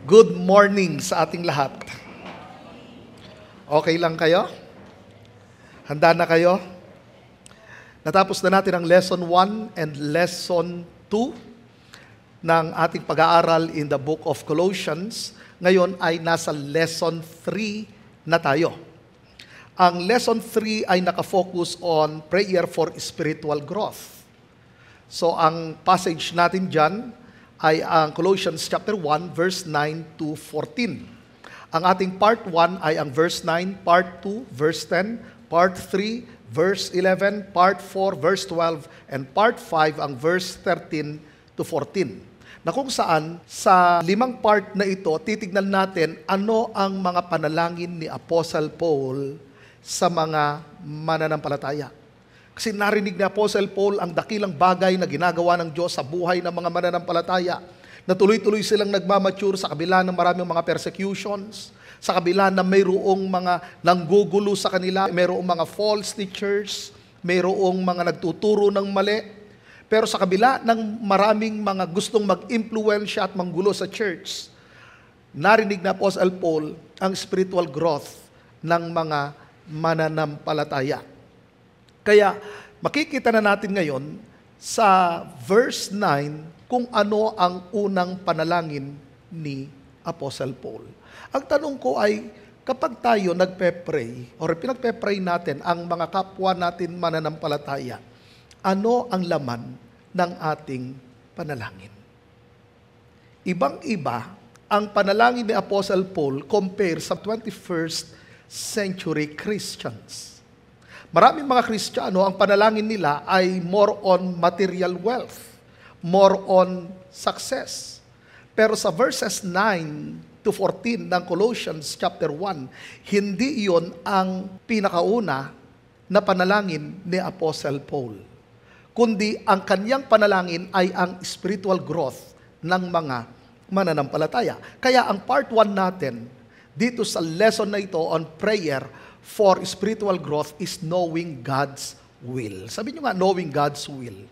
Good morning sa ating lahat. Okay lang kayo? Handa na kayo? Natapos na natin ang Lesson 1 and Lesson 2 ng ating pag-aaral in the book of Colossians. Ngayon ay nasa Lesson 3 na tayo. Ang Lesson 3 ay nakafocus on prayer for spiritual growth. So ang passage natin dyan ay ang Colossians chapter 1, verse 9 to 14. Ang ating part 1 ay ang verse 9, part 2, verse 10, part 3, verse 11, part 4, verse 12, and part 5, ang verse 13 to 14. Na kung saan, sa 5 part na ito, titignan natin ano ang mga panalangin ni Apostle Paul sa mga mananampalataya. Kasi narinig ni Apostle Paul ang dakilang bagay na ginagawa ng Diyos sa buhay ng mga mananampalataya, na tuloy-tuloy silang nagmamature sa kabila ng maraming mga persecutions, sa kabila na mayroong mga nanggugulo sa kanila, mayroong mga false teachers, mayroong mga nagtuturo ng mali, pero sa kabila ng maraming mga gustong mag-impluwensya at manggulo sa church, narinig na Apostle Paul ang spiritual growth ng mga mananampalataya. Kaya makikita na natin ngayon sa verse 9 kung ano ang unang panalangin ni Apostle Paul. Ang tanong ko ay, kapag tayo nagpe-pray or pinagpe-pray natin ang mga kapwa natin mananampalataya, ano ang laman ng ating panalangin? Ibang-iba ang panalangin ni Apostle Paul compare sa 21st century Christians. Maraming mga Kristiyano, ang panalangin nila ay more on material wealth, more on success. Pero sa verses 9 to 14 ng Colossians chapter 1, hindi iyon ang pinakauna na panalangin ni Apostle Paul. Kundi ang kanyang panalangin ay ang spiritual growth ng mga mananampalataya. Kaya ang part 1 natin dito sa lesson na ito on prayer for spiritual growth is knowing God's will. Sabi nyo nga, knowing God's will.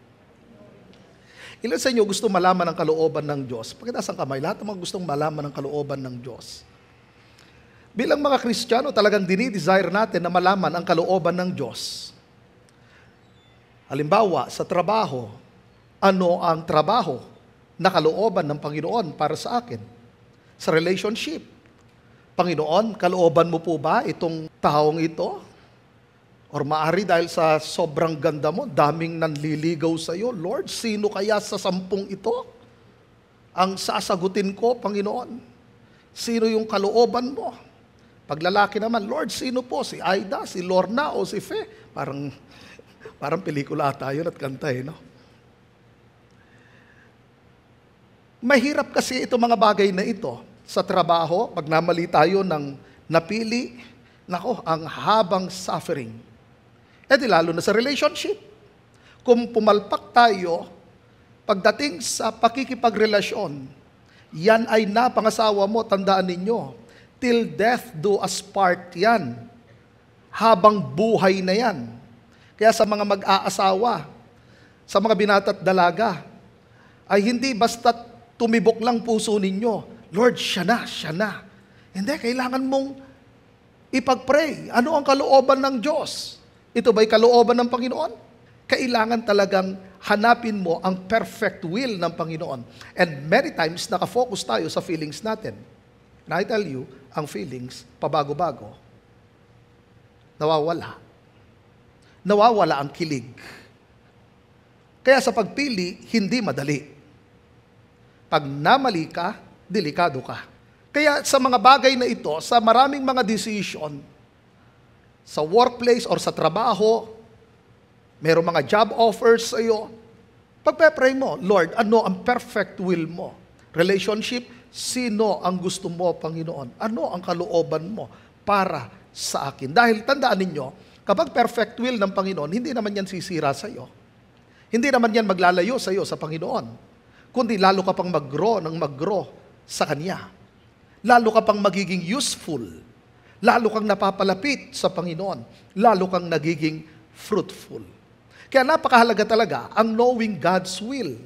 Ilan sa inyo gusto malaman ang kalooban ng Diyos? Pakitaas ang kamay, lahat ng mga gustong malaman ang kalooban ng Diyos. Bilang mga Kristiyano, talagang dinidesire natin na malaman ang kalooban ng Diyos. Halimbawa, sa trabaho, ano ang trabaho na kalooban ng Panginoon para sa akin? Sa relationship, Panginoon, kalooban mo po ba itong taong ito? Or maari dahil sa sobrang ganda mo, daming nanliligaw sa iyo, Lord, sino kaya sa 10 ito ang sasagutin ko, Panginoon? Sino yung kalooban mo? Pag lalaki naman, Lord, sino po? Si Aida, si Lorna, o si Fe? Parang pelikula tayo at kanta no? Mahirap kasi itong mga bagay na ito. Sa trabaho, pag namali tayo ng napili, ang habang suffering. Di lalo na sa relationship. Kung pumalpak tayo, pagdating sa pakikipagrelasyon, yan ay napangasawa mo, tandaan ninyo, till death do us part yan. Habang buhay na yan. Kaya sa mga mag-aasawa, sa mga binata't dalaga, ay hindi basta tumibok lang puso ninyo, Lord, siya na. Hindi, kailangan mong ipag-pray. Ano ang kalooban ng Diyos? Ito ba'y kalooban ng Panginoon? Kailangan talagang hanapin mo ang perfect will ng Panginoon. And many times, nakafocus tayo sa feelings natin. And I tell you, ang feelings, pabago-bago, nawawala. Nawawala ang kilig. Kaya sa pagpili, hindi madali. Pag namali ka, delikado ka. Kaya sa mga bagay na ito, sa maraming mga decision, sa workplace or sa trabaho, mayroong mga job offers sa iyo, pagpe-pray mo, Lord, ano ang perfect will mo? Relationship, sino ang gusto mo, Panginoon? Ano ang kalooban mo para sa akin? Dahil tandaan ninyo, kapag perfect will ng Panginoon, hindi naman yan sisira sa iyo. Hindi naman yan maglalayo sa iyo sa Panginoon. Kundi lalo ka pang mag-grow sa Kanya. Lalo ka pang magiging useful. Lalo kang napapalapit sa Panginoon. Lalo kang nagiging fruitful. Kaya napakahalaga talaga ang knowing God's will.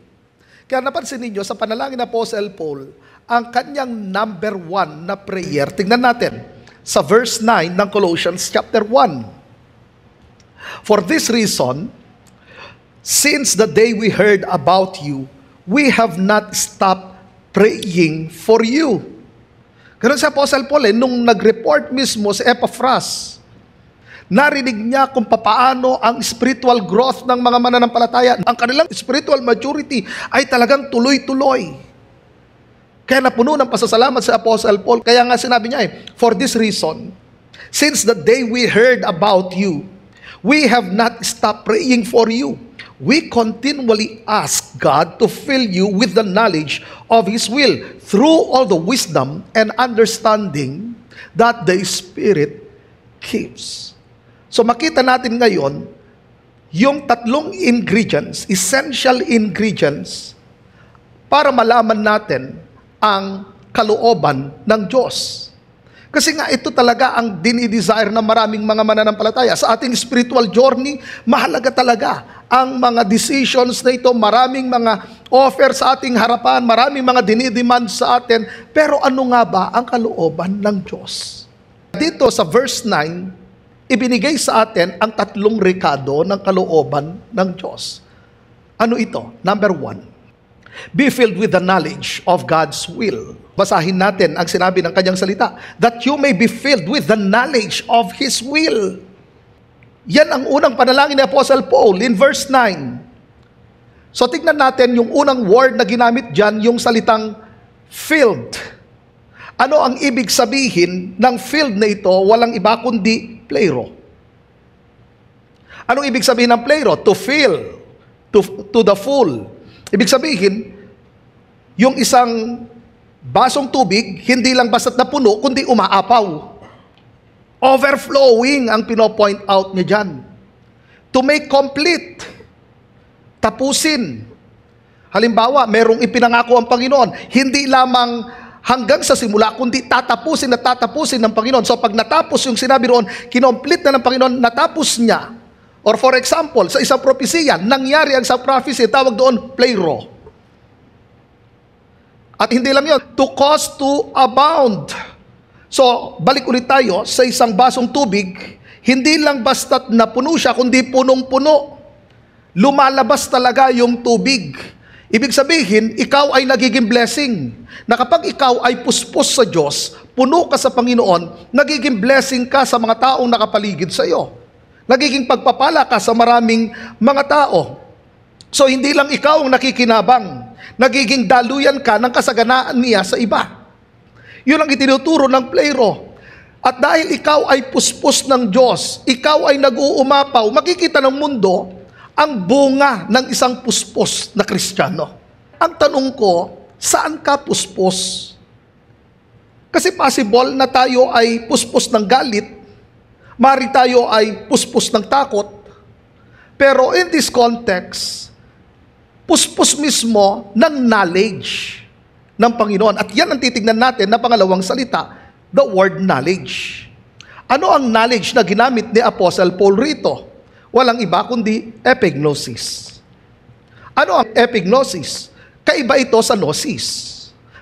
Kaya napansin ninyo sa panalangin ng Apostle Paul, ang kanyang number 1 na prayer. Tingnan natin sa verse 9 ng Colossians chapter 1. For this reason, since the day we heard about you, we have not stopped praying for you. Ganun si Apostle Paul, nung nag-report mismo si Epaphras, narinig niya kung papaano ang spiritual growth ng mga mananampalataya. Ang kanilang spiritual maturity ay talagang tuloy-tuloy. Kaya napuno ng pasasalamat si Apostle Paul. Kaya nga sinabi niya for this reason, since the day we heard about you, we have not stopped praying for you. We continually ask God to fill you with the knowledge of His will through all the wisdom and understanding that the Spirit gives. So makita natin ngayon, yung tatlong ingredients, essential ingredients, para malaman natin ang kalooban ng Diyos. Kasi nga ito talaga ang dinidesire ng maraming mga mananampalataya. Sa ating spiritual journey, mahalaga talaga ang mga decisions na ito. Maraming mga offer sa ating harapan, maraming mga dinidemand sa atin. Pero ano nga ba ang kalooban ng Diyos? Dito sa verse 9, ibinigay sa atin ang tatlong rekado ng kalooban ng Diyos. Ano ito? Number 1, be filled with the knowledge of God's will. Basahin natin ang sinabi ng kanyang salita, that you may be filled with the knowledge of His will. Yan ang unang panalangin ni Apostle Paul in verse 9. So tignan natin yung unang word na ginamit dyan, yung salitang filled. Ano ang ibig sabihin ng filled na ito? Walang iba kundi plero. Anong ibig sabihin ng plero? To fill, to the full. Ibig sabihin, yung isang basong tubig, hindi lang basta't napuno, kundi umaapaw. Overflowing ang pinopoint out niya dyan. To make complete. Tapusin. Halimbawa, merong ipinangako ang Panginoon, hindi lamang hanggang sa simula, kundi tatapusin at tatapusin ng Panginoon. So pag natapos yung sinabi roon, kinomplete na ng Panginoon, natapos niya. Or for example, sa isang propesiya, nangyari ang isang prophecy, tawag doon, plero. At hindi lang yun, to cause to abound. So, balik ulit tayo sa isang basong tubig, hindi lang basta't napuno siya, kundi punong-puno. Lumalabas talaga yung tubig. Ibig sabihin, ikaw ay nagiging blessing. Na kapag ikaw ay puspos sa Diyos, puno ka sa Panginoon, nagiging blessing ka sa mga taong nakapaligid sa iyo. Nagiging pagpapala ka sa maraming mga tao. So, hindi lang ikaw ang nakikinabang. Nagiging daluyan ka ng kasaganaan niya sa iba. Yun ang itinuturo ng plero. At dahil ikaw ay puspos ng Diyos, ikaw ay nag-uumapaw, makikita ng mundo ang bunga ng isang puspos na Kristiyano. Ang tanong ko, saan ka puspos? Kasi possible na tayo ay puspos ng galit, mari tayo ay puspos ng takot, pero in this context, puspos mismo ng knowledge ng Panginoon. At yan ang titignan natin na pangalawang salita, the word knowledge. Ano ang knowledge na ginamit ni Apostle Paul rito? Walang iba kundi epignosis. Ano ang epignosis? Kaiba ito sa gnosis.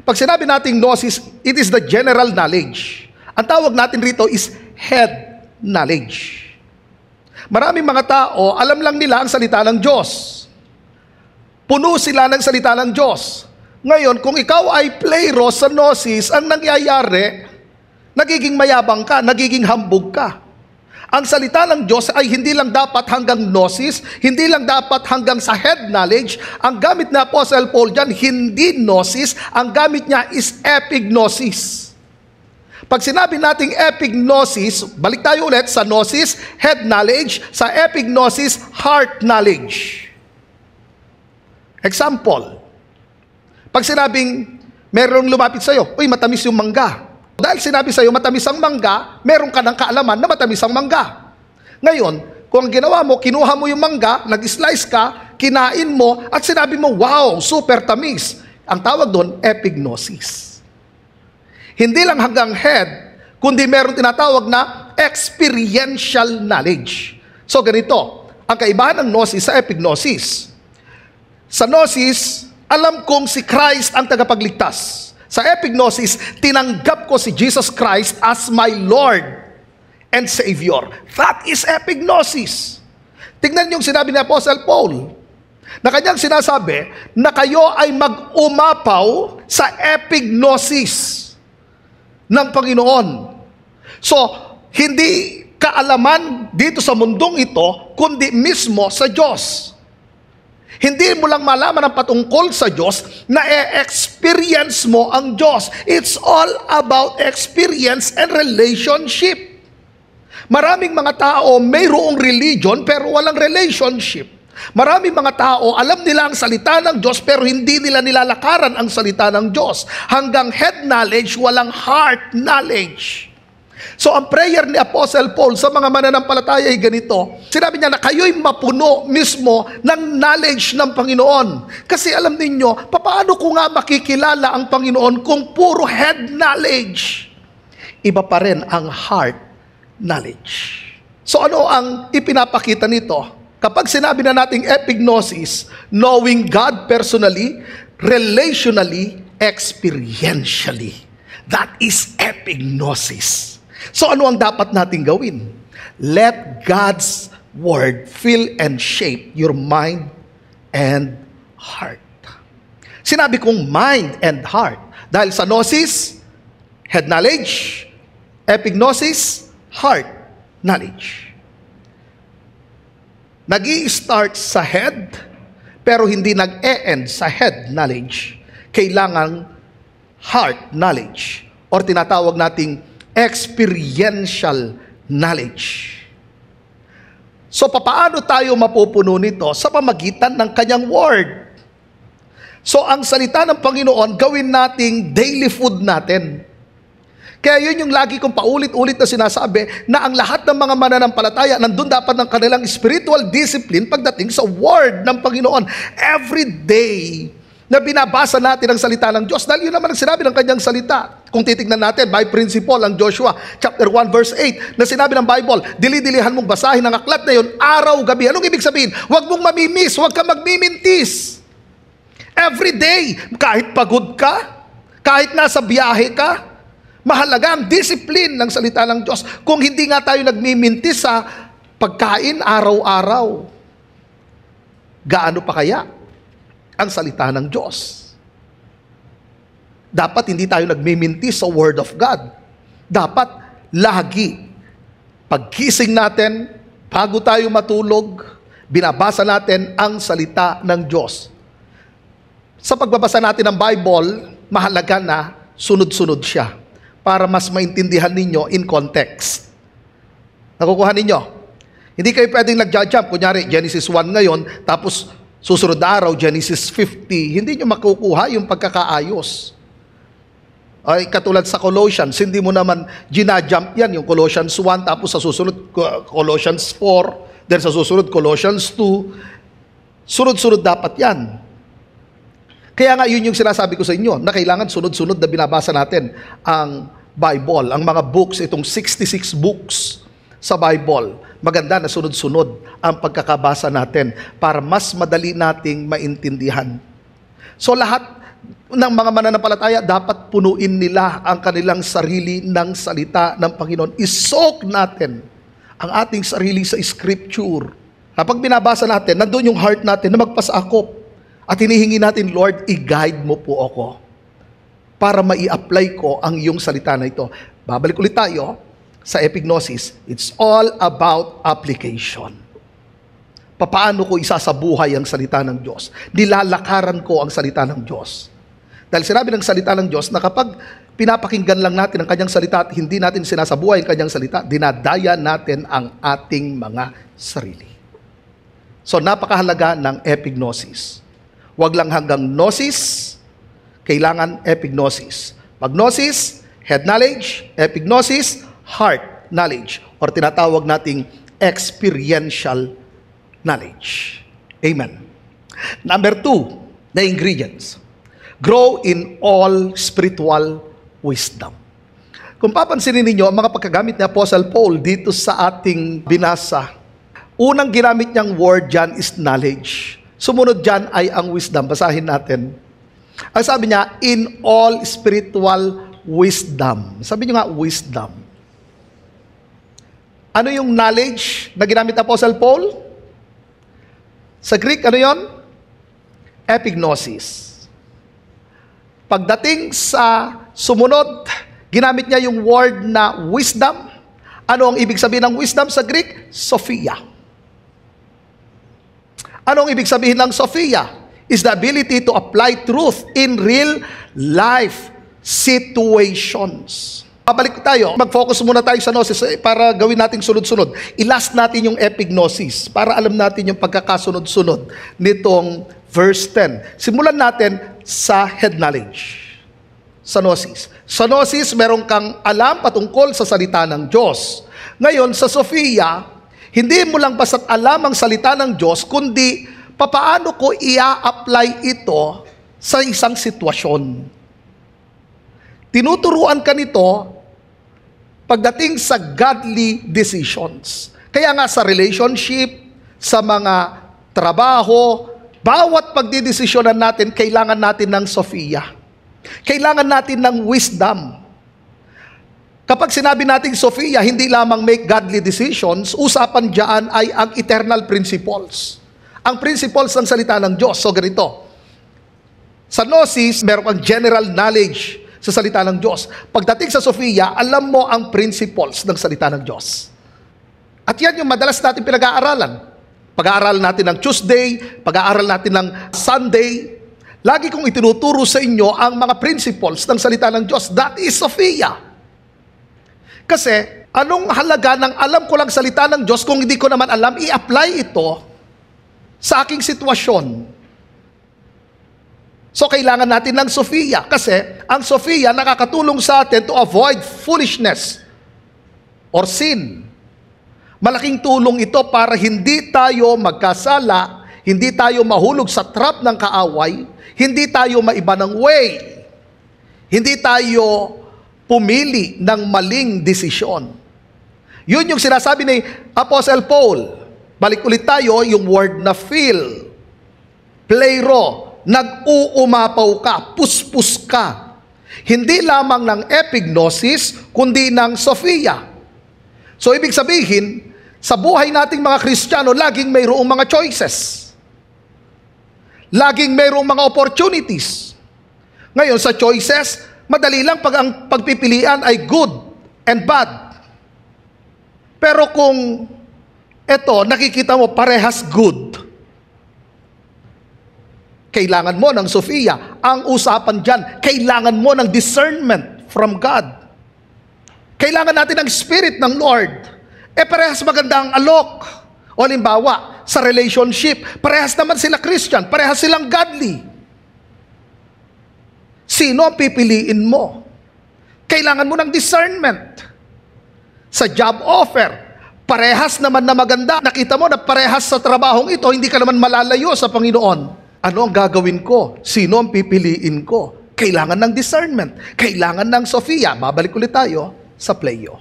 Pag sinabi natin gnosis, it is the general knowledge. Ang tawag natin rito is head knowledge. Maraming mga tao, alam lang nila ang salita ng Diyos. Puno sila ng salita ng Diyos. Ngayon, kung ikaw ay plero sa gnosis, ang nangyayari, nagiging mayabang ka, nagiging hambog ka. Ang salita ng Diyos ay hindi lang dapat hanggang gnosis, hindi lang dapat hanggang sa head knowledge. Ang gamit na Apostle Paul dyan, hindi gnosis, ang gamit niya is epignosis. Pag sinabi nating epignosis, balik tayo ulit sa gnosis, head knowledge, sa epignosis, heart knowledge. Example, pag sinabing merong lumapit sa'yo, uy, matamis yung mangga. Dahil sinabi sa'yo, matamis ang mangga, meron ka ng kaalaman na matamis ang mangga. Ngayon, kung ang ginawa mo, kinuha mo yung mangga, nag-slice ka, kinain mo, at sinabi mo, wow, super tamis. Ang tawag doon, epignosis. Hindi lang hanggang head, kundi meron tinatawag na experiential knowledge. So ganito, ang kaibahan ng gnosis sa epignosis. Sa gnosis, alam kong si Christ ang tagapagligtas. Sa epignosis, tinanggap ko si Jesus Christ as my Lord and Savior. That is epignosis. Tingnan yung sinabi ni Apostle Paul, na kanyang sinasabi na kayo ay mag-umapaw sa epignosis ng Panginoon. So, hindi kaalaman dito sa mundong ito, kundi mismo sa Diyos. Hindi mo lang malaman ang patungkol sa Diyos, na e-experience mo ang Diyos. It's all about experience and relationship. Maraming mga tao mayroong religion pero walang relationship. Maraming mga tao alam nila ang salita ng Diyos pero hindi nila nilalakaran ang salita ng Diyos. Hanggang head knowledge, walang heart knowledge. So ang prayer ni Apostle Paul sa mga mananampalataya ay ganito. Sinabi niya na kayo'y mapuno mismo ng knowledge ng Panginoon. Kasi alam ninyo, paano ko nga makikilala ang Panginoon kung puro head knowledge? Iba pa rin ang heart knowledge. So ano ang ipinapakita nito? Kapag sinabi na nating epignosis, knowing God personally, relationally, experientially. That is epignosis. So ano ang dapat nating gawin? Let God's Word fill and shape your mind and heart. Sinabi kong mind and heart. Dahil sa gnosis, head knowledge. Epignosis, heart knowledge. Nag-i-start sa head, pero hindi nag-e-end sa head knowledge. Kailangan heart knowledge, or tinatawag nating experiential knowledge. So, papaano tayo mapupuno nito? Sa pamagitan ng kanyang word. So, ang salita ng Panginoon, gawin nating daily food natin. Kaya yun yung lagi kong paulit-ulit na sinasabi, na ang lahat ng mga mananampalataya, nandun dapat ng kanilang spiritual discipline pagdating sa word ng Panginoon. Every day na binabasa natin ang salita ng Diyos. Dahil yun naman ang sinabi ng kanyang salita. Kung titignan natin, by principle, ang Joshua chapter 1 verse 8, na sinabi ng Bible, dili-dilihan mong basahin ang aklat na yun, araw-gabi. Anong ibig sabihin? Huwag mong mamimiss, huwag kang magmimintis. Every day, kahit pagod ka, kahit nasa biyahe ka, mahalaga ang discipline ng salita ng Diyos. Kung hindi nga tayo nagmimintis sa pagkain araw-araw, gaano pa kaya ang salita ng Diyos? Dapat hindi tayo nagmimintis sa Word of God. Dapat lagi, pagkising natin, bago tayo matulog, binabasa natin ang salita ng Diyos. Sa pagbabasa natin ng Bible, mahalaga na sunod-sunod siya para mas maintindihan ninyo in context. Nakukuha ninyo? Hindi kayo pwedeng nagja-jump. Kunyari, Genesis 1 ngayon, tapos susunod na araw, Genesis 50. Hindi nyo makukuha yung pagkakaayos. Ay, katulad sa Colossians, hindi mo naman gina-jump yan, yung Colossians 1, tapos sa susunod, Colossians 4, then sa susunod, Colossians 2. Sunod-sunod dapat yan. Kaya nga yun yung sinasabi ko sa inyo, na kailangan sunod-sunod na binabasa natin ang Bible, ang mga books, itong 66 books sa Bible. Maganda na sunod-sunod ang pagkakabasa natin para mas madali nating maintindihan. So lahat ng mga mananampalataya, dapat punuin nila ang kanilang sarili ng salita ng Panginoon. Isoak natin ang ating sarili sa Scripture. Kapag binabasa natin, nandun yung heart natin na magpasakop. At hinihingi natin, Lord, i-guide mo po ako para mai-apply ko ang iyong salita na ito. Babalik ulit tayo sa epignosis. It's all about application. Paano ko isasabuhay ang salita ng Diyos? Nilalakaran ko ang salita ng Diyos. Dahil sinabi ng salita ng Diyos na kapag pinapakinggan lang natin ang kanyang salita at hindi natin sinasabuhay ang kanyang salita, dinadaya natin ang ating mga sarili. So napakahalaga ng epignosis. Huwag lang hanggang gnosis, kailangan epignosis. Pag gnosis, head knowledge, epignosis, heart knowledge, or tinatawag nating experiential knowledge. Amen. Number 2, the ingredients. Grow in all spiritual wisdom. Kung papansinin ninyo, ang mga pagkagamit ni Apostle Paul dito sa ating binasa, unang ginamit niyang word dyan is knowledge. Sumunod dyan ay ang wisdom. Basahin natin. Ang sabi niya, in all spiritual wisdom. Sabi niyo nga, wisdom. Ano yung knowledge na ginamit ng Apostle Paul? Sa Greek, ano yon? Epignosis. Pagdating sa sumunod, ginamit niya yung word na wisdom. Ano ang ibig sabihin ng wisdom sa Greek? Sophia. Ano ang ibig sabihin ng Sophia? Is the ability to apply truth in real life situations. Pabalik tayo, mag-focus muna tayo sa gnosis para gawin nating sunod-sunod. I-last natin yung epignosis para alam natin yung pagkakasunod-sunod nitong verse 10. Simulan natin sa head knowledge. Sa gnosis. Sa gnosis, meron kang alam patungkol sa salita ng Diyos. Ngayon, sa Sophia, hindi mo lang basta't alam ang salita ng Diyos, kundi papaano ko i-apply ito sa isang sitwasyon. Tinuturuan ka nito pagdating sa godly decisions. Kaya nga sa relationship, sa mga trabaho, bawat pagdidesisyonan natin, kailangan natin ng Sophia. Kailangan natin ng wisdom. Kapag sinabi nating Sophia, hindi lamang make godly decisions, usapan dyan ay ang eternal principles. Ang principles ng salita ng Diyos. So ganito, sa gnosis, meron kang general knowledge sa salita ng Diyos. Pagdating sa Sophia, alam mo ang principles ng salita ng Diyos. At yan yung madalas natin pinag-aaralan. Pag-aaral natin ng Tuesday, pag-aaral natin ng Sunday. Lagi kong itinuturo sa inyo ang mga principles ng salita ng Diyos. That is Sophia. Kasi, anong halaga ng alam ko lang salita ng Diyos kung hindi ko naman alam, i-apply ito sa aking sitwasyon. So, kailangan natin ng Sophia kasi ang Sophia nakakatulong sa atin to avoid foolishness or sin. Malaking tulong ito para hindi tayo magkasala, hindi tayo mahulog sa trap ng kaaway, hindi tayo maiba ng way, hindi tayo pumili ng maling desisyon. Yun yung sinasabi ni Apostle Paul. Balik ulit tayo, yung word na feel, pleiro, nag-uumapaw ka, puspus ka. Hindi lamang ng epignosis, kundi ng Sophia. So, ibig sabihin, sa buhay nating mga Kristiyano, laging mayroong mga choices. Laging mayroong mga opportunities. Ngayon, sa choices, madali lang pag ang pagpipilian ay good and bad. Pero kung ito, nakikita mo parehas good, kailangan mo ng Sophia. Ang usapan dyan, kailangan mo ng discernment from God. Kailangan natin ng Spirit ng Lord. Parehas maganda ang alok. O halimbawa, sa relationship, parehas naman sila Christian, parehas silang godly. Sino ang pipiliin mo? Kailangan mo ng discernment. Sa job offer, parehas naman na maganda. Nakita mo na parehas sa trabahong ito, hindi ka naman malalayo sa Panginoon. Ano ang gagawin ko? Sino ang pipiliin ko? Kailangan ng discernment. Kailangan ng Sophia. Babalik ulit tayo sa pleio.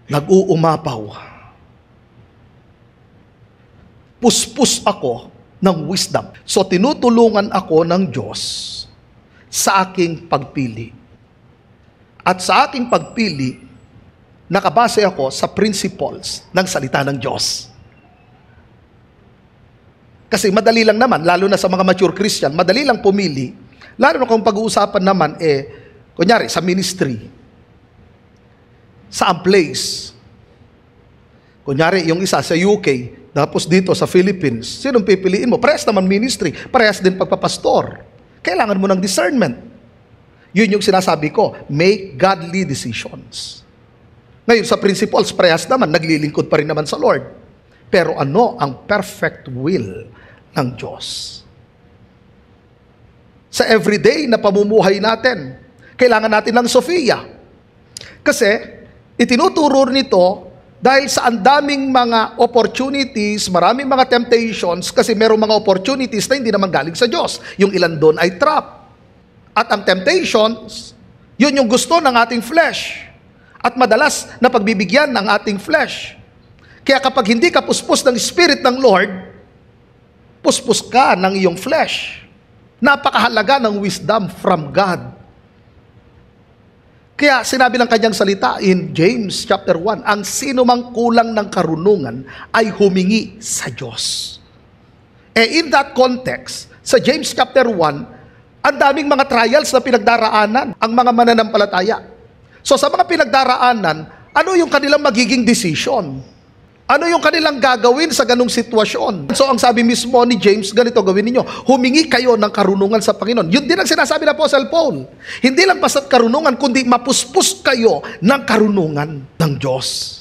Nag-uumapaw. Puspus ako ng wisdom. So tinutulungan ako ng Diyos sa aking pagpili. At sa aking pagpili, nakabase ako sa principles ng salita ng Diyos. Kasi madali lang naman, lalo na sa mga mature Christian, madali lang pumili. Lalo na kung pag-uusapan naman, kunyari, sa ministry. Sa place. Kunyari, yung isa sa UK, tapos dito sa Philippines, sinong pipiliin mo? Parehas naman ministry, parehas din pagpapastor. Kailangan mo ng discernment. Yun yung sinasabi ko, make godly decisions. Ngayon, sa principles, parehas naman, naglilingkod pa rin naman sa Lord. Pero ano ang perfect will ng Diyos? Sa everyday na pamumuhay natin, kailangan natin ng Sophia. Kasi, itinuturo nito dahil sa andaming mga opportunities, maraming mga temptations, kasi merong mga opportunities na hindi naman galing sa Diyos. Yung ilan doon ay trap. At ang temptations, yun yung gusto ng ating flesh. At madalas na pagbibigyan ng ating flesh. Kaya kapag hindi ka puspos ng Spirit ng Lord, puspos ka ng iyong flesh. Napakahalaga ng wisdom from God. Kaya sinabi ng kanyang salita in James chapter 1, ang sino mang kulang ng karunungan ay humingi sa Diyos. In that context, sa James chapter 1, ang daming mga trials na pinagdaraanan ang mga mananampalataya. So sa mga pinagdaraanan, ano yung kanilang magiging decision? Ano yung kanilang gagawin sa ganung sitwasyon? So ang sabi mismo ni James, ganito gawin ninyo, humingi kayo ng karunungan sa Panginoon. Yun din ang sinasabi ng Apostle Paul. Hindi lang basta't karunungan, kundi mapuspos kayo ng karunungan ng Diyos.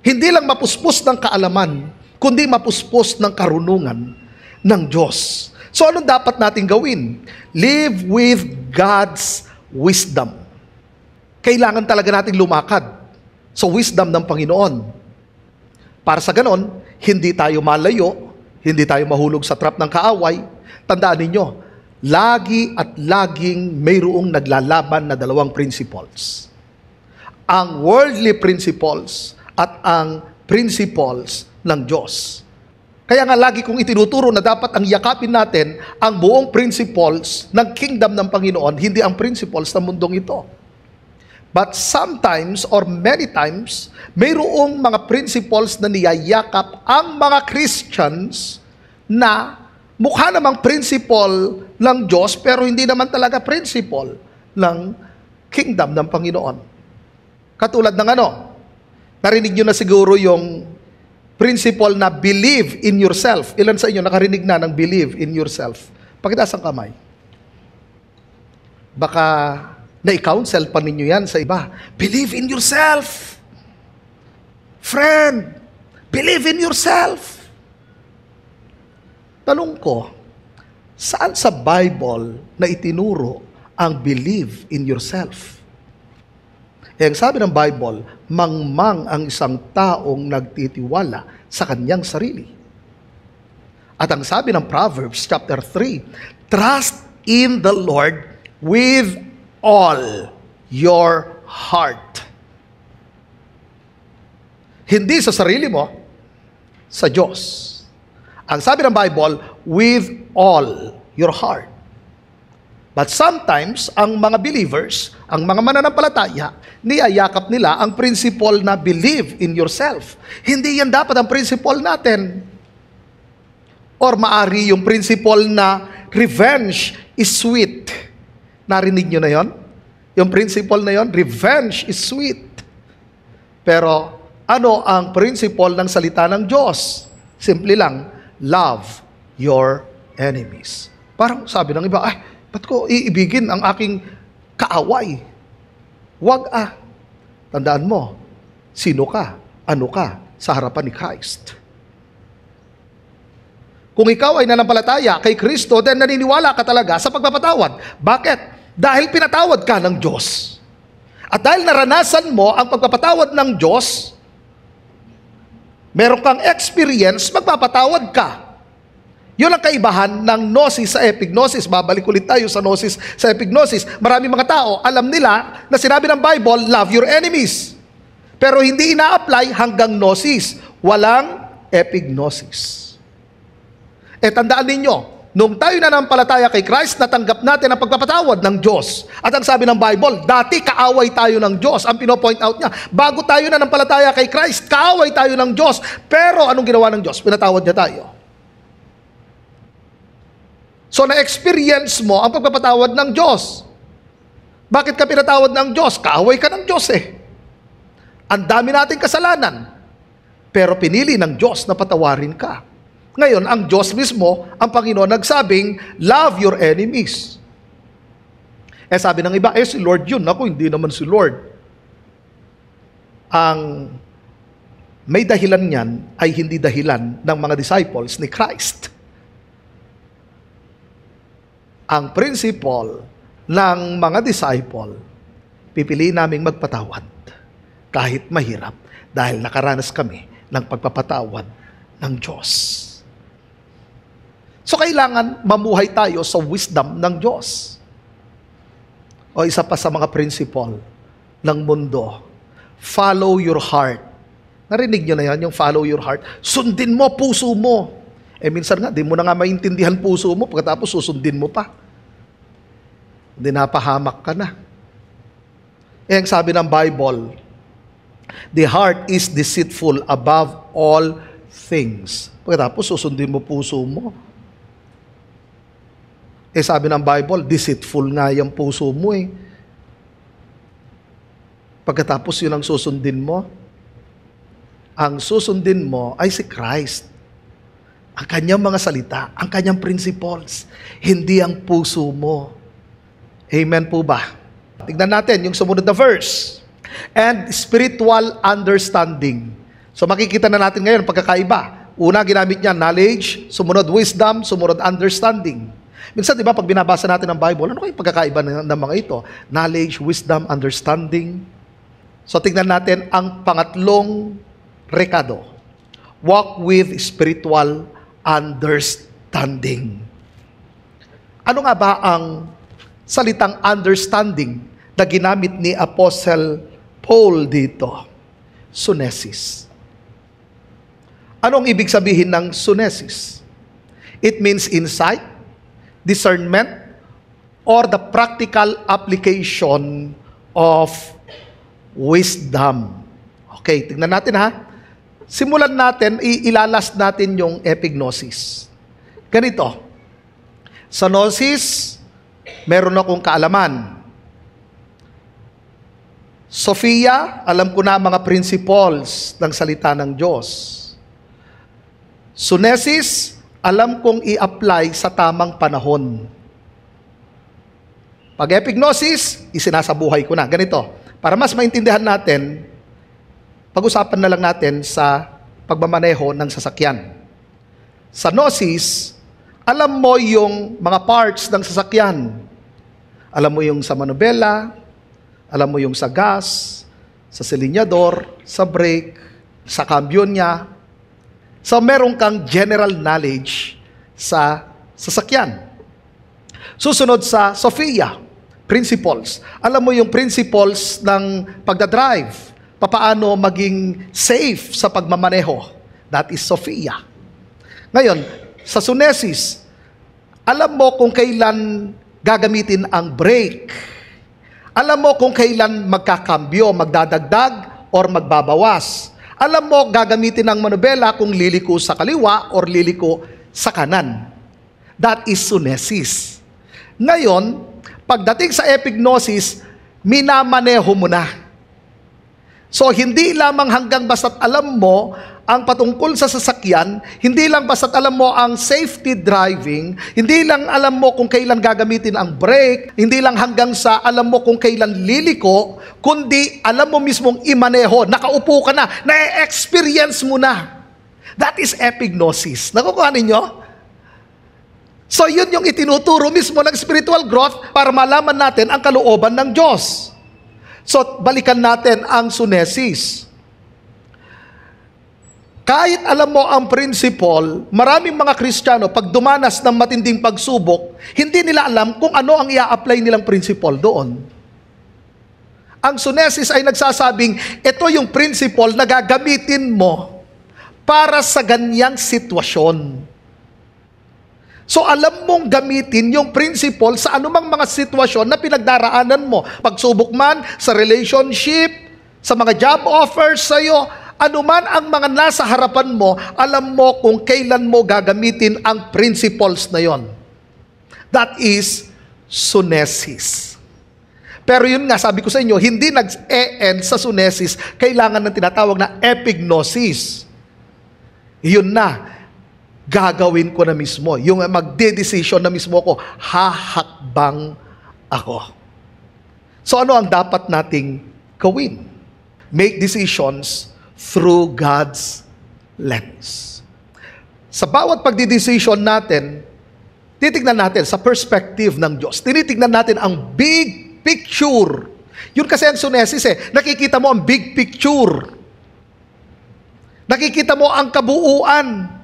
Hindi lang mapuspos ng kaalaman, kundi mapuspos ng karunungan ng Diyos. So anong dapat natin gawin? Live with God's wisdom. Kailangan talaga nating lumakad sa wisdom ng Panginoon. Para sa ganon, hindi tayo malayo, hindi tayo mahulog sa trap ng kaaway. Tandaan ninyo, lagi at laging mayroong naglalaban na dalawang principles. Ang worldly principles at ang principles ng Diyos. Kaya nga lagi kong itinuturo na dapat ang yakapin natin ang buong principles ng kingdom ng Panginoon, hindi ang principles ng mundong ito. But sometimes or many times, mayroong mga principles na niyayakap ang mga Christians na mukha namang principle ng Diyos pero hindi naman talaga principle ng kingdom ng Panginoon. Katulad ng narinig nyo na siguro yung principle na believe in yourself. Ilan sa inyo nakarinig na ng believe in yourself? Pakitaas ang kamay. Baka na-counsel pa ninyo yan sa iba. Believe in yourself. Friend, believe in yourself. Tanong ko, saan sa Bible na itinuro ang believe in yourself? Ang sabi ng Bible, mangmang ang isang taong nagtitiwala sa kanyang sarili. At ang sabi ng Proverbs chapter 3, trust in the Lord with all your heart. Hindi sa sarili mo, sa Diyos. Ang sabi ng Bible, with all your heart. But sometimes, ang mga believers, ang mga mananampalataya, niyayakap nila ang principle na believe in yourself. Hindi yan dapat ang principle natin. Or maari yung principle na revenge is sweet. Narinig nyo na yon? Yung principle na yon, revenge is sweet. Pero ano ang principle ng salita ng Diyos? Simple lang, love your enemies. Parang sabi ng iba, ba't ko iibigin ang aking kaaway? Wag Tandaan mo, sino ka, ano ka sa harapan ni Christ. Kung ikaw ay nanampalataya kay Kristo, then naniniwala ka talaga sa pagpapatawad. Bakit? Dahil pinatawad ka ng Diyos. At dahil naranasan mo ang pagpapatawad ng Diyos, meron kang experience, magpapatawad ka. Yun ang kaibahan ng gnosis sa epignosis. Babalik ulit tayo sa gnosis sa epignosis. Maraming mga tao, alam nila na sinabi ng Bible, love your enemies. Pero hindi ina-apply hanggang gnosis. Walang epignosis. Tandaan ninyo, nung tayo nanampalataya kay Christ, natanggap natin ang pagpapatawad ng Diyos. At ang sabi ng Bible, dati kaaway tayo ng Diyos. Ang pinopoint out niya, bago tayo nanampalataya kay Christ, kaaway tayo ng Diyos. Pero anong ginawa ng Diyos? Pinatawad niya tayo. So na-experience mo ang pagpapatawad ng Diyos. Bakit ka pinatawad ng Diyos? Kaaway ka ng Diyos Ang dami nating kasalanan. Pero pinili ng Diyos na patawarin ka. Ngayon, ang Diyos mismo, ang Panginoon, nagsabing, love your enemies. Sabi ng iba, si Lord yun. Ako, hindi naman si Lord. Ang may dahilan niyan ay hindi dahilan ng mga disciples ni Christ. Ang principle ng mga disciple, pipiliin naming magpatawad kahit mahirap dahil nakaranas kami ng pagpapatawad ng Diyos. So kailangan mamuhay tayo sa wisdom ng Diyos. O isa pa sa mga principle ng mundo, follow your heart. Narinig nyo na yan, yung follow your heart. Sundin mo puso mo. Minsan nga, di mo na nga maintindihan puso mo, pagkatapos susundin mo pa. Hindi napahamak ka na. Ang sabi ng Bible, the heart is deceitful above all things. Pagkatapos susundin mo puso mo. Sabi ng Bible, deceitful nga yung puso mo Pagkatapos yun ang susundin mo. Ang susundin mo ay si Christ. Ang kanyang mga salita, ang kanyang principles, hindi ang puso mo. Amen po ba? Tignan natin yung sumunod na verse. And spiritual understanding. So makikita na natin ngayon pagkakaiba. Una, ginamit niya knowledge, sumunod wisdom, sumunod understanding. Minsan, di ba, pag binabasa natin ang Bible, ano kayong pagkakaiba ng mga ito? Knowledge, wisdom, understanding. So tignan natin ang pangatlong rekado. Walk with spiritual understanding. Ano nga ba ang salitang understanding na ginamit ni Apostle Paul dito? Sunesis. Anong ibig sabihin ng sunesis? It means insight, discernment, or the practical application of wisdom. Okay, tingnan natin ha. Simulan natin, ilalas natin yung epignosis. Ganito. Sa gnosis, meron akong kaalaman. Sophia, alam ko na mga principles ng salita ng Diyos. Sunesis, alam kong i-apply sa tamang panahon. Pag epignosis, isinasabuhay ko na. Ganito, para mas maintindihan natin, pag-usapan na lang natin sa pagmamaneho ng sasakyan. Sa gnosis, alam mo yung mga parts ng sasakyan. Alam mo yung sa manubela, alam mo yung sa gas, sa silinyador, sa brake, sa cambio niya. So meron kang general knowledge sa sasakyan. Susunod sa Sophia, principles. Alam mo yung principles ng pagdadrive. Papaano maging safe sa pagmamaneho. That is Sophia. Ngayon, sa Sunesis, alam mo kung kailan gagamitin ang brake. Alam mo kung kailan magkakambyo, magdadagdag, or magbabawas. Alam mo gagamitin ang manubela kung liliko sa kaliwa or liliko sa kanan. That is Sunesis. Ngayon, pagdating sa epignosis, minamaneho mo na. So, hindi lamang hanggang basta't alam mo ang patungkol sa sasakyan, hindi lang basta't alam mo ang safety driving, hindi lang alam mo kung kailan gagamitin ang brake, hindi lang hanggang sa alam mo kung kailan liliko, kundi alam mo mismong imaneho, nakaupo ka na, na-experience mo na. That is epignosis. Nakukuha ninyo? So, yun yung itinuturo mismo ng spiritual growth para malaman natin ang kalooban ng Diyos. So, balikan natin ang sunesis. Kahit alam mo ang principle, maraming mga Kristiyano, pag dumanas ng matinding pagsubok, hindi nila alam kung ano ang i-apply nilang principle doon. Ang sunesis ay nagsasabing, ito yung principle na gagamitin mo para sa ganyang sitwasyon. So alam mong gamitin yung principle sa anumang mga sitwasyon na pinagdaraanan mo. Pagsubok man sa relationship, sa mga job offers sa'yo, anuman ang mga nasa harapan mo, alam mo kung kailan mo gagamitin ang principles na yon. That is sunesis. Pero yun nga, sabi ko sa inyo, hindi nag-e-end sa sunesis, kailangan ng tinatawag na epignosis. Yun na. Gagawin ko na mismo. Yung magde-decision na mismo ako, hahakbang ako. So ano ang dapat nating gawin? Make decisions through God's lens. Sa bawat pagdidesisyon natin, titignan natin sa perspective ng Diyos. Tinitignan natin ang big picture. Yun kasi ang sunesis Nakikita mo ang big picture. Nakikita mo ang kabuuan.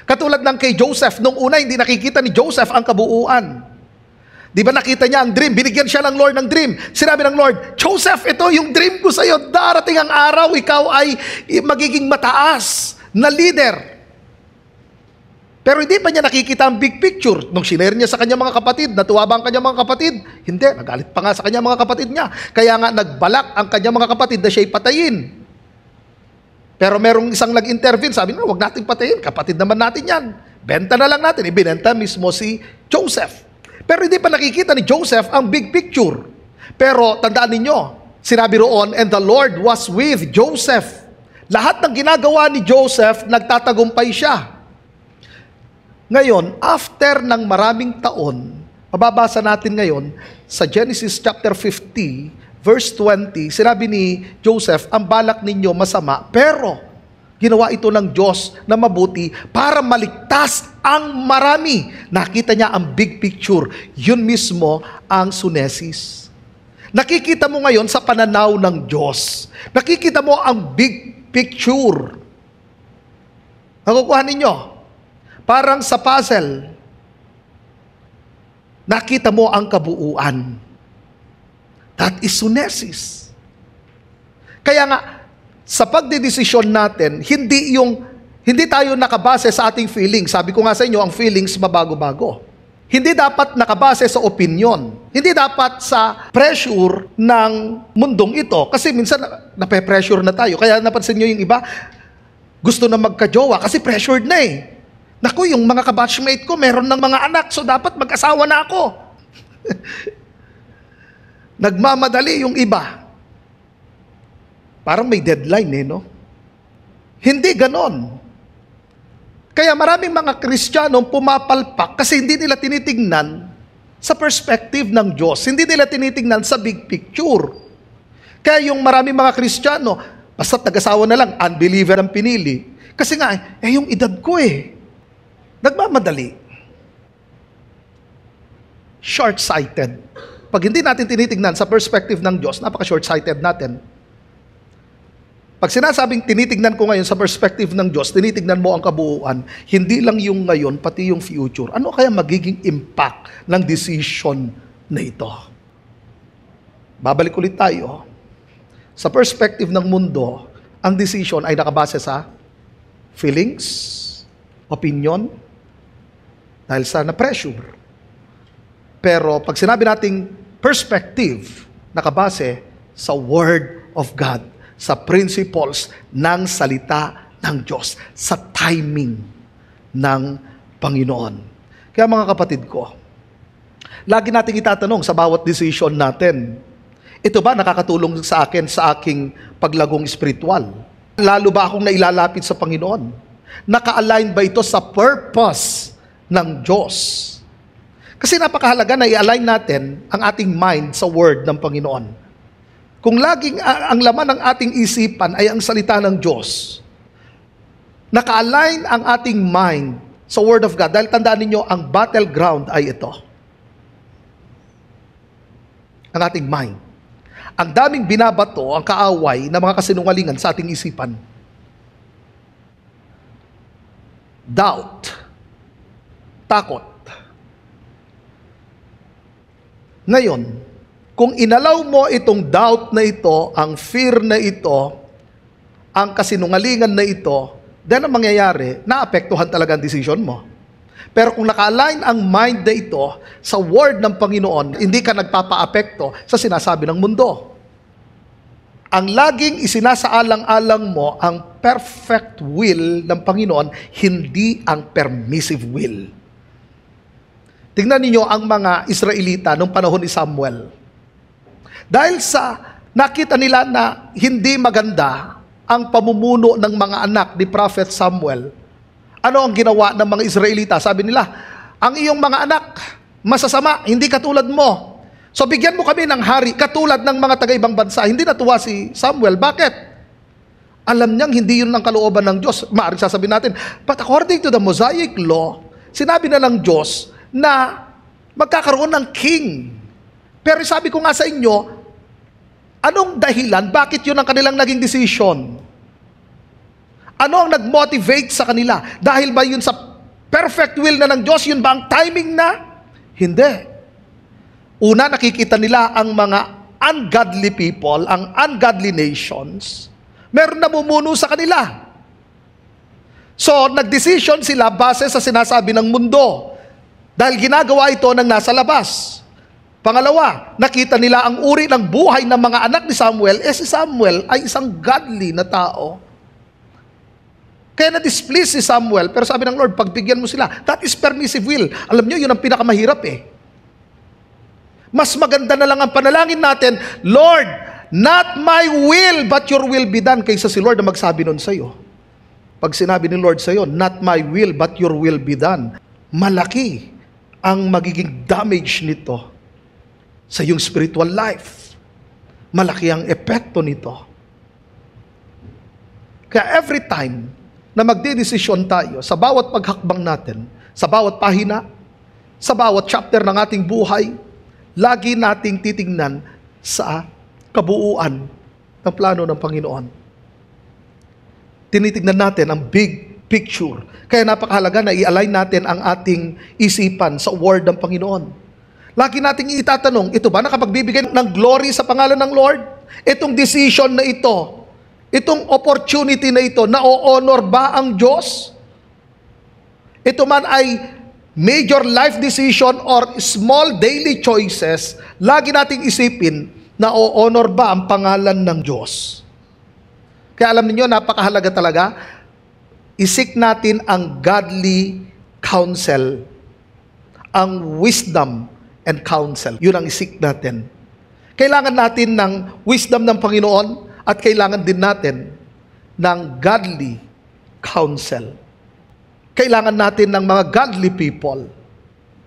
Katulad ng kay Joseph, nung una hindi nakikita ni Joseph ang kabuuan. Di ba nakita niya ang dream? Binigyan siya ng Lord ng dream. Sinabi ng Lord, Joseph, ito yung dream ko sa iyo. Darating ang araw, ikaw ay magiging mataas na leader. Pero hindi pa niya nakikita ang big picture. Nung sinare niya sa kanyang mga kapatid, natuwa ba ang kanyang mga kapatid? Hindi, nagalit pa nga sa kanyang mga kapatid niya. Kaya nga nagbalak ang kanyang mga kapatid na siya'y patayin. Pero merong isang nag-intervene, sabi na, huwag natin patayin, kapatid naman natin yan. Benta na lang natin. Ibinenta mismo si Joseph. Pero hindi pa nakikita ni Joseph ang big picture. Pero tandaan ninyo, sinabi roon, and the Lord was with Joseph. Lahat ng ginagawa ni Joseph, nagtatagumpay siya. Ngayon, after ng maraming taon, mababasa natin ngayon sa Genesis chapter 50, verse 20, sinabi ni Joseph, ang balak ninyo masama, pero ginawa ito ng Diyos na mabuti para maligtas ang marami. Nakita niya ang big picture. Yun mismo ang sunesis. Nakikita mo ngayon sa pananaw ng Diyos. Nakikita mo ang big picture. Nakukuha ninyo? Parang sa puzzle, nakita mo ang kabuuan. That is sunesis. Kaya nga, sa pagdedesisyon natin, hindi tayo nakabase sa ating feelings. Sabi ko nga sa inyo, ang feelings mabago-bago. Hindi dapat nakabase sa opinion. Hindi dapat sa pressure ng mundong ito. Kasi minsan, nape-pressure na tayo. Kaya napansin nyo yung iba, gusto na magka-jowa kasi pressured na eh. Naku, yung mga kabatchmate ko, meron ng mga anak, so dapat mag-asawa na ako. Nagmamadali yung iba. Parang may deadline eh, no? Hindi ganon. Kaya maraming mga Kristiyanong pumapalpak kasi hindi nila tinitingnan sa perspective ng Diyos. Hindi nila tinitingnan sa big picture. Kaya yung maraming mga Kristiyano, basta nag-asawa na lang, unbeliever ang pinili. Kasi nga, yung edad ko eh. Nagmamadali. Short-sighted. Pag hindi natin tinitingnan sa perspective ng Diyos, napaka-short-sighted natin. Pag sinasabing tinitingnan ko ngayon sa perspective ng Diyos, tinitingnan mo ang kabuuan, hindi lang yung ngayon, pati yung future. Ano kaya magiging impact ng decision na ito? Babalik ulit tayo. Sa perspective ng mundo, ang decision ay nakabase sa feelings, opinion, dahil sa na-pressure. Pero pag sinabi nating perspective, nakabase sa Word of God, sa principles ng salita ng Diyos, sa timing ng Panginoon. Kaya mga kapatid ko, lagi nating itatanong sa bawat decision natin, ito ba nakakatulong sa akin sa aking paglagong spiritual? Lalo ba akong nailalapit sa Panginoon? Naka-align ba ito sa purpose ng Diyos? Kasi napakahalaga na i-align natin ang ating mind sa Word ng Panginoon. Kung laging ang laman ng ating isipan ay ang salita ng Diyos, naka-align ang ating mind sa Word of God. Dahil tandaan ninyo, ang battleground ay ito. Ang ating mind. Ang daming binabato, ang kaaway ng mga kasinungalingan sa ating isipan. Doubt. Takot. Ngayon, kung inalaw mo itong doubt na ito, ang fear na ito, ang kasinungalingan na ito, then ang mangyayari, naapektuhan talaga ang decision mo. Pero kung naka-align ang mind na ito sa word ng Panginoon, hindi ka nagpapa-apekto sa sinasabi ng mundo. Ang laging isinasaalang-alang mo ang perfect will ng Panginoon, hindi ang permissive will. Tingnan ninyo ang mga Israelita noong panahon ni Samuel. Dahil sa nakita nila na hindi maganda ang pamumuno ng mga anak ni Prophet Samuel, ano ang ginawa ng mga Israelita? Sabi nila, ang iyong mga anak, masasama, hindi katulad mo. So bigyan mo kami ng hari, katulad ng mga taga-ibang bansa. Hindi natuwa si Samuel. Bakit? Alam niyang hindi yun ang kalooban ng Diyos. Maaaring sasabihin natin, but according to the Mosaic law, sinabi na ng Diyos na magkakaroon ng king. Pero sabi ko nga sa inyo, anong dahilan? Bakit yun ang kanilang naging decision? Ano ang nag-motivate sa kanila? Dahil ba yun sa perfect will na ng Diyos? Yun ba ang timing na? Hindi. Una, nakikita nila ang mga ungodly people, ang ungodly nations, meron namumuno sa kanila. So, nagdesisyon sila base sa sinasabi ng mundo. Dahil ginagawa ito ng nasa labas. Pangalawa, nakita nila ang uri ng buhay ng mga anak ni Samuel. Si Samuel ay isang godly na tao. Kaya na-displease si Samuel. Pero sabi ng Lord, pagbigyan mo sila. That is permissive will. Alam nyo, yun ang pinakamahirap Mas maganda na lang ang panalangin natin, Lord, not my will, but your will be done. Kaysa si Lord na magsabi nun sa'yo. Pag sinabi ni Lord sa'yo, not my will, but your will be done. Malaki ang magiging damage nito sa iyong spiritual life. Malaki ang epekto nito. Kaya every time na magdedesisyon tayo sa bawat paghakbang natin, sa bawat pahina, sa bawat chapter ng ating buhay, lagi nating titingnan sa kabuuan ng plano ng Panginoon. Tinitingnan natin ang big picture. Kaya napakahalaga na i-align natin ang ating isipan sa word ng Panginoon. Lagi nating itatanong, ito ba nakapagbibigay ng glory sa pangalan ng Lord? Itong decision na ito, itong opportunity na ito, na-honor ba ang Diyos? Ito man ay major life decision or small daily choices, lagi nating isipin, na-honor ba ang pangalan ng Diyos? Kaya alam niyo, napakahalaga talaga, isik natin ang godly counsel, ang wisdom and counsel. Yun ang isik natin. Kailangan natin ng wisdom ng Panginoon at kailangan din natin ng godly counsel. Kailangan natin ng mga godly people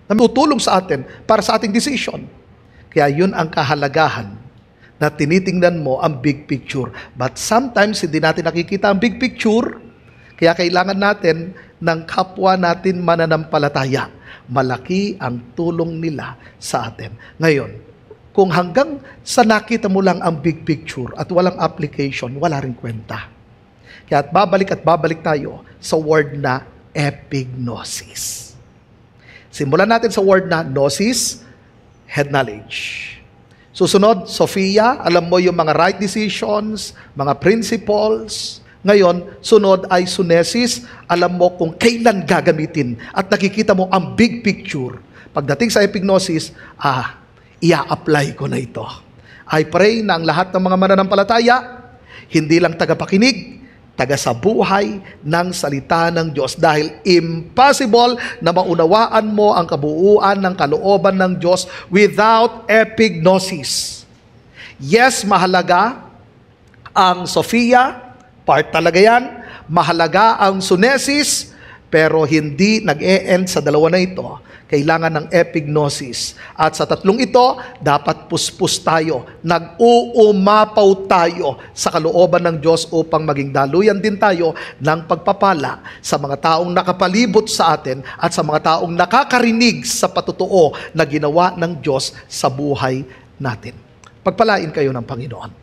na tutulong sa atin para sa ating decision. Kaya yun ang kahalagahan na tinitingnan mo ang big picture. But sometimes hindi natin nakikita ang big picture, kaya kailangan natin ng kapwa natin mananampalataya. Malaki ang tulong nila sa atin. Ngayon, kung hanggang sa nakita mo lang ang big picture at walang application, wala rin kwenta. Kaya at babalik tayo sa word na epignosis. Simulan natin sa word na gnosis, head knowledge. Susunod, Sophia, alam mo yung mga right decisions, mga principles. Ngayon, sunod ay sunesis, alam mo kung kailan gagamitin at nakikita mo ang big picture. Pagdating sa epignosis, ia-apply ko na ito. I pray na ang lahat ng mga mananampalataya, hindi lang tagapakinig, taga-sabuhay ng salita ng Diyos. Dahil impossible na maunawaan mo ang kabuuan ng kalooban ng Diyos without epignosis. Yes, mahalaga ang Sophia, part talaga yan. Mahalaga ang sunesis, pero hindi nag-e-end sa dalawa na ito. Kailangan ng epignosis. At sa tatlong ito, dapat puspos tayo. Nag-uumapaw tayo sa kalooban ng Diyos upang maging daluyan din tayo ng pagpapala sa mga taong nakapalibot sa atin at sa mga taong nakakarinig sa patutuo na ginawa ng Diyos sa buhay natin. Pagpalain kayo ng Panginoon.